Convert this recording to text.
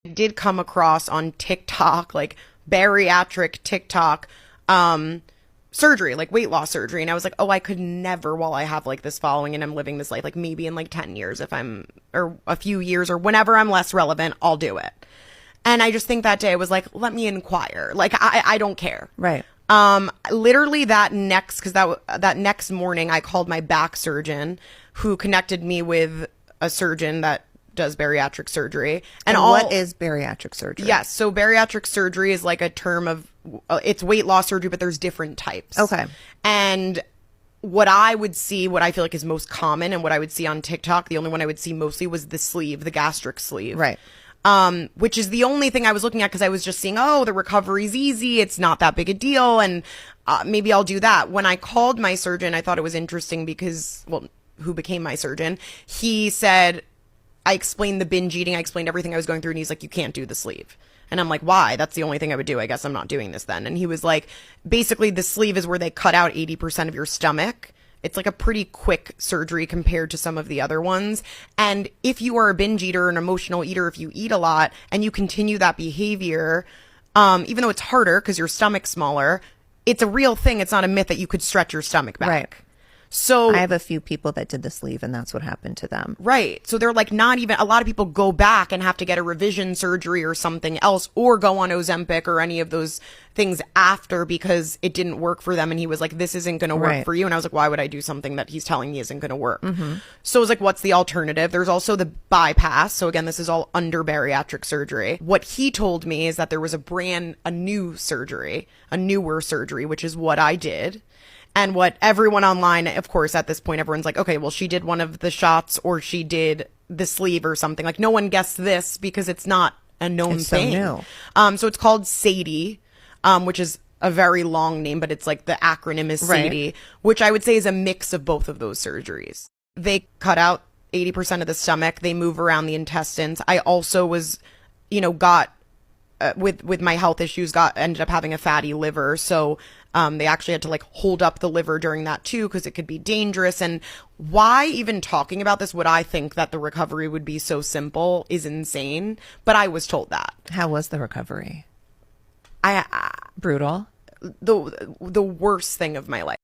Did come across on TikTok, like bariatric TikTok, surgery, like weight loss surgery. And I was like, oh, I could never, while I have like this following and I'm living this life, like maybe in like 10 years, if I'm, or a few years or whenever I'm less relevant, I'll do it. And I just think that day I was like, let me inquire. Like, I don't care. Right. Literally that next, cause that next morning I called my back surgeon who connected me with a surgeon that does bariatric surgery. And what is bariatric surgery? Yes. So bariatric surgery is like a term of, it's weight loss surgery, but there's different types. Okay. And what I would see, what I feel like is most common and what I would see on TikTok, the only one I would see mostly was the sleeve, the gastric sleeve. Right. Which is the only thing I was looking at because I was just seeing, oh, the recovery's easy. It's not that big a deal. And maybe I'll do that. When I called my surgeon, I thought it was interesting because, well, who became my surgeon, he said, I explained the binge eating. I explained everything I was going through. And he's like, you can't do the sleeve. And I'm like, why? That's the only thing I would do. I guess I'm not doing this then. And he was like, basically the sleeve is where they cut out 80% of your stomach. It's like a pretty quick surgery compared to some of the other ones. And if you are a binge eater, an emotional eater, if you eat a lot and you continue that behavior, even though it's harder because your stomach's smaller, it's a real thing. It's not a myth that you could stretch your stomach back. Right. So I have a few people that did the sleeve and that's what happened to them. Right. So they're like not even, a lot of people go back and have to get a revision surgery or something else or go on Ozempic or any of those things after because it didn't work for them. And he was like, this isn't going to work for you. And I was like, why would I do something that he's telling me isn't going to work? So I was like, what's the alternative? There's also the bypass. So again, this is all under bariatric surgery. What he told me is that there was a new surgery, a newer surgery, which is what I did. And what everyone online, of course, at this point, everyone's like, okay, well, she did one of the shots or she did the sleeve or something. Like, no one guessed this because it's not a known thing. So new. So it's called SADIE, which is a very long name, but it's like the acronym is SADIE, which I would say is a mix of both of those surgeries. They cut out 80% of the stomach. They move around the intestines. I also was, got with my health issues, ended up having a fatty liver. So they actually had to like hold up the liver during that too, because it could be dangerous. And why even talking about this, would I think that the recovery would be so simple is insane. But I was told that. How was the recovery? I Brutal. The worst thing of my life.